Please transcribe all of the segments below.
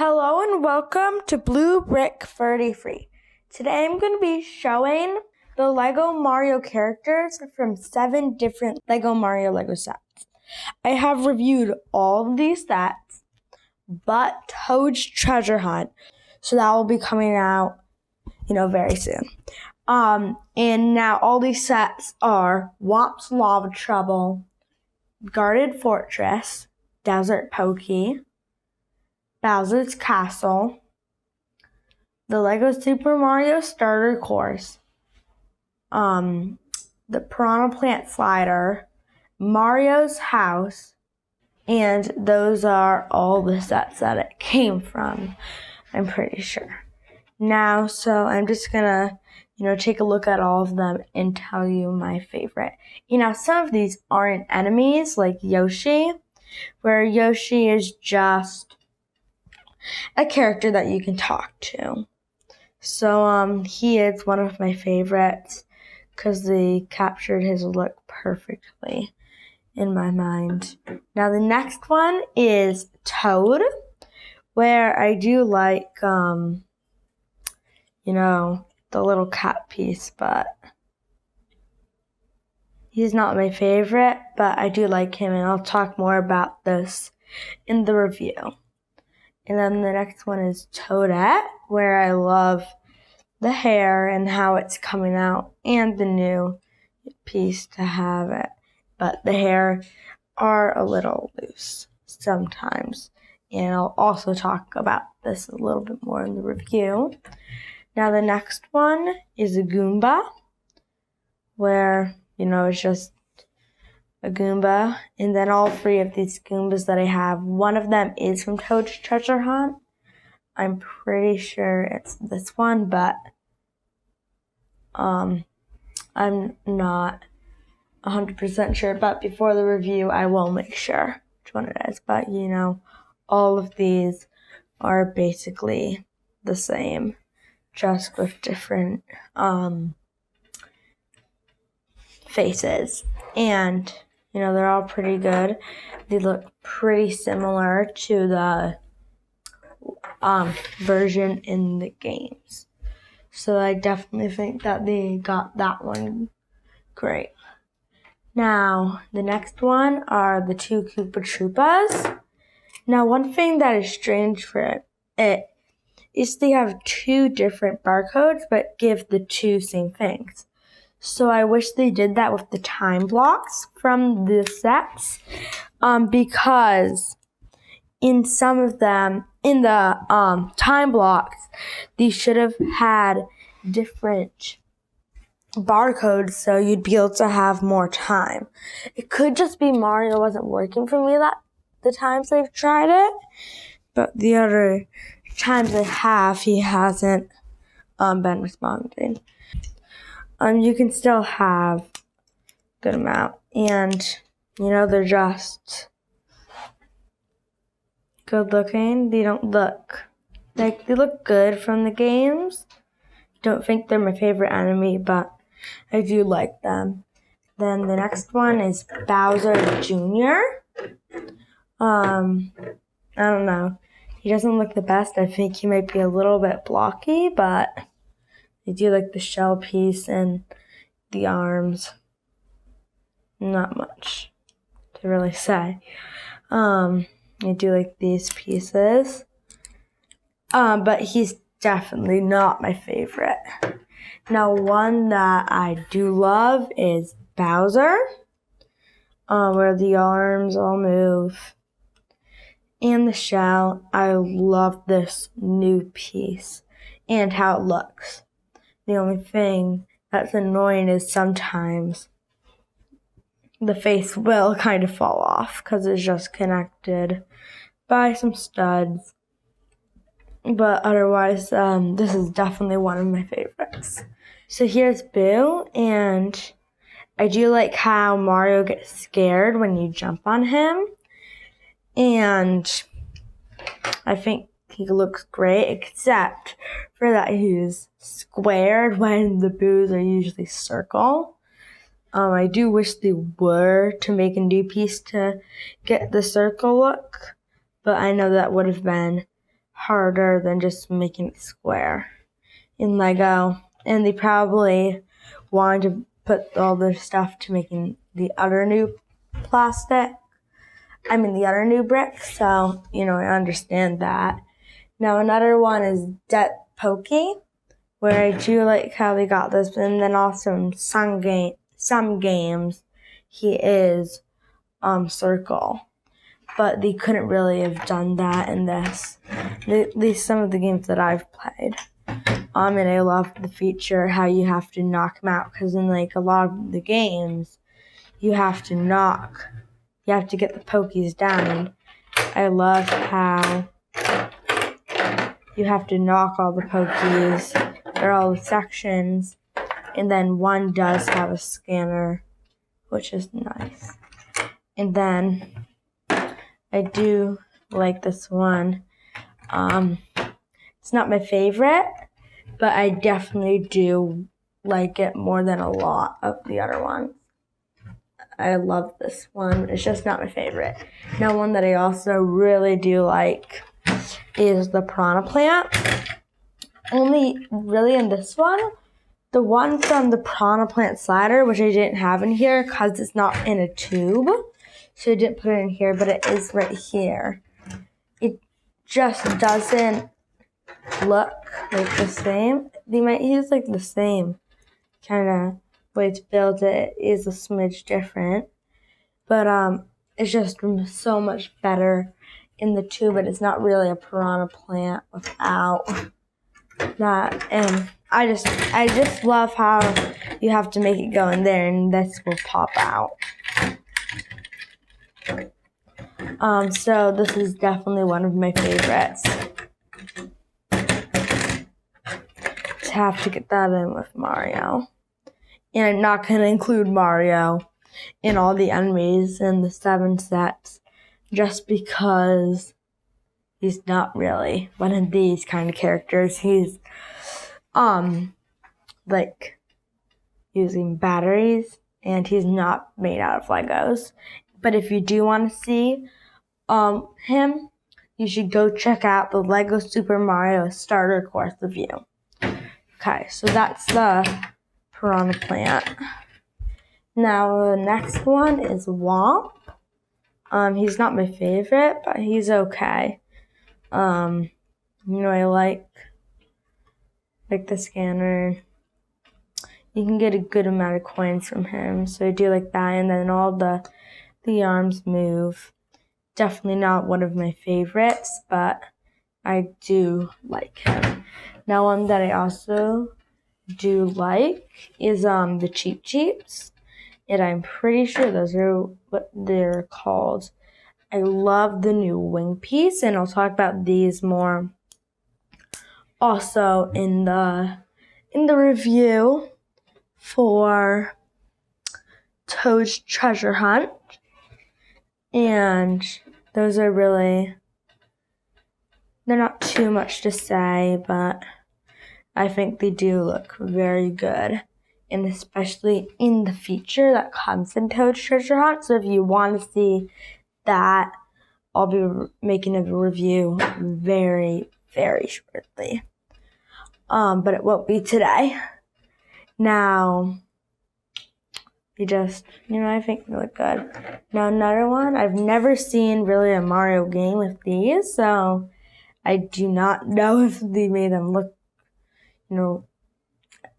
Hello and welcome to Blue Brick 33. Today I'm going to be showing the Lego Mario characters from 7 different Lego Mario Lego sets. I have reviewed all of these sets, but Toad's Treasure Hunt, so that will be coming out, very soon. And now all these sets are Whomp's Lava Trouble, Guarded Fortress, Desert Pokey, Bowser's Castle, the Lego Super Mario Starter Course, the Piranha Plant Slider, Mario's House, and those are all the sets that it came from, I'm pretty sure. Now, so I'm just gonna, take a look at all of them and tell you my favorite. Some of these aren't enemies, like Yoshi, where Yoshi is just a character that you can talk to. So he is one of my favorites because they captured his look perfectly in my mind. Now the next one is Toad, where I do like the little cat piece, but he's not my favorite, but I do like him, and I'll talk more about this in the review. And then the next one is Toadette, where I love the hair and how it's coming out and the new piece to have it. But the hair are a little loose sometimes. And I'll also talk about this a little bit more in the review. Now the next one is a Goomba, where, it's just a Goomba, and then all 3 of these Goombas that I have, one of them is from Toad's Treasure Hunt. I'm pretty sure it's this one, but I'm not 100% sure, but before the review I will make sure which one it is. But all of these are basically the same, just with different faces, and they're all pretty good. They look pretty similar to the version in the games. So I definitely think that they got that one great. Now, the next one are the 2 Koopa Troopas. Now, one thing that is strange for it is they have 2 different barcodes, but give the 2 same things. So I wish they did that with the time blocks from the sets, because in some of them, in the time blocks, these should have had different barcodes so you'd be able to have more time. It could just be Mario wasn't working for me the times I've tried it, but the other times I have, he hasn't been responding. You can still have a good amount, and they're just good looking. They don't look like they look good from the games. Don't think they're my favorite enemy, but I do like them. Then the next one is Bowser Jr. I don't know. He doesn't look the best. I think he might be a little bit blocky, but I do like the shell piece and the arms. Not much to really say. I do like these pieces. But he's definitely not my favorite. Now, one that I do love is Bowser, where the arms all move. And the shell. I love this new piece and how it looks. The only thing that's annoying is sometimes the face will kind of fall off because it's just connected by some studs. But otherwise, this is definitely one of my favorites. So here's Boo, and I do like how Mario gets scared when you jump on him. And I think he looks great, except for that he's squared when the Boos are usually circle. I do wish they were to make a new piece to get the circle look, but I know that would have been harder than just making it square in Lego. And they probably wanted to put all their stuff to making the other new the other new brick. So, I understand that. Now another one is Pokey, where I do like how they got this, and then also in some games he is circle. But they couldn't really have done that in this. At least some of the games that I've played. And I love the feature how you have to knock them out, because in like a lot of the games, you have to get the Pokies down. I love how you have to knock all the Pokies, or all the sections, and then one does have a scanner, which is nice. And then I do like this one. It's not my favorite, but I definitely do like it more than a lot of the other ones. I love this one. It's just not my favorite. Now, one that I also really do like is the Piranha plant. Only really in this one, the one from the Piranha plant slider, which I didn't have in here because it's not in a tube. So I didn't put it in here, but it is right here. It just doesn't look like the same. They might use like the same kind of way to build it. It is a smidge different. But it's just so much better in the tube, but it's not really a Piranha plant without that. And I just love how you have to make it go in there and this will pop out. So this is definitely one of my favorites. To have to get that in with Mario. And I'm not going to include Mario in all the enemies in the 7 sets just because he's not really one of these kind of characters. He's like using batteries, and he's not made out of Legos. But if you do want to see him, you should go check out the Lego Super Mario Starter Course review. Okay, so that's the Piranha plant. Now the next one is Whomp. He's not my favorite, but he's okay. I like the scanner. You can get a good amount of coins from him, so I do like that. And then all the arms move. Definitely not one of my favorites, but I do like him. Now one that I also do like is the Cheep Cheeps, and I'm pretty sure those are what they're called. I love the new wing piece, and I'll talk about these more also in the review for Toad's Treasure Hunt. And those are really, they're not too much to say, but I think they do look very good. And especially in the feature that comes in Toad's Treasure Hunt. So if you want to see that, I'll be making a review very, very shortly. But it won't be today. Now, I think they look good. Now another one, I've never seen really a Mario game with these, so I do not know if they made them look,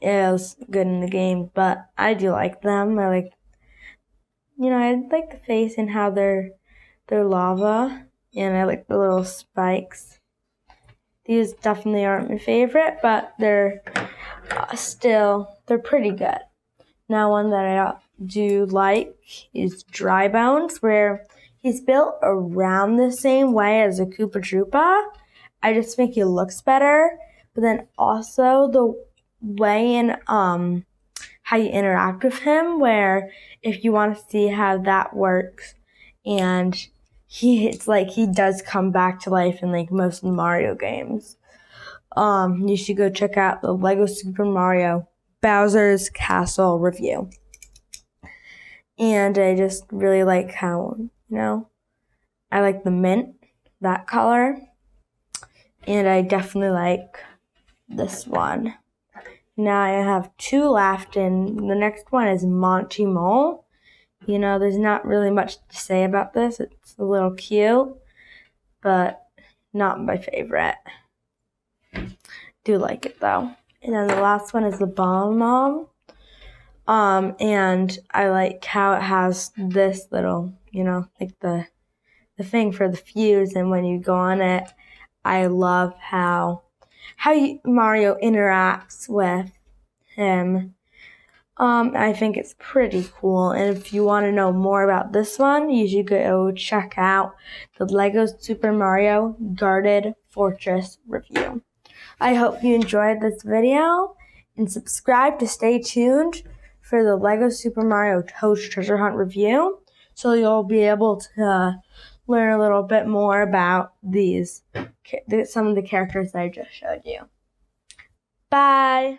as good in the game, but I do like them. I like the face and how they're lava, and I like the little spikes. These definitely aren't my favorite, but they're they're pretty good. Now one that I do like is Dry Bones, where he's built around the same way as a Koopa Troopa. I just think he looks better, but then also the way in how you interact with him, where if you want to see how that works, and it's like he does come back to life in like most of the Mario games. You should go check out the Lego Super Mario Bowser's Castle review. And I just really like how, I like the mint, that color. and I definitely like this one. Now I have 2 left, and the next one is Monty Mole. You know, there's not really much to say about this. It's a little cute, but not my favorite. Do like it though. And then the last one is the Bomb Mom. And I like how it has this little, you know, like the thing for the fuse, and when you go on it, I love how Mario interacts with him. I think it's pretty cool, and if you want to know more about this one, you should go check out the Lego Super Mario Guarded Fortress review. I hope you enjoyed this video, and subscribe to stay tuned for the Lego Super Mario Toad's Treasure Hunt review, so you'll be able to learn a little bit more about some of the characters that I just showed you. Bye!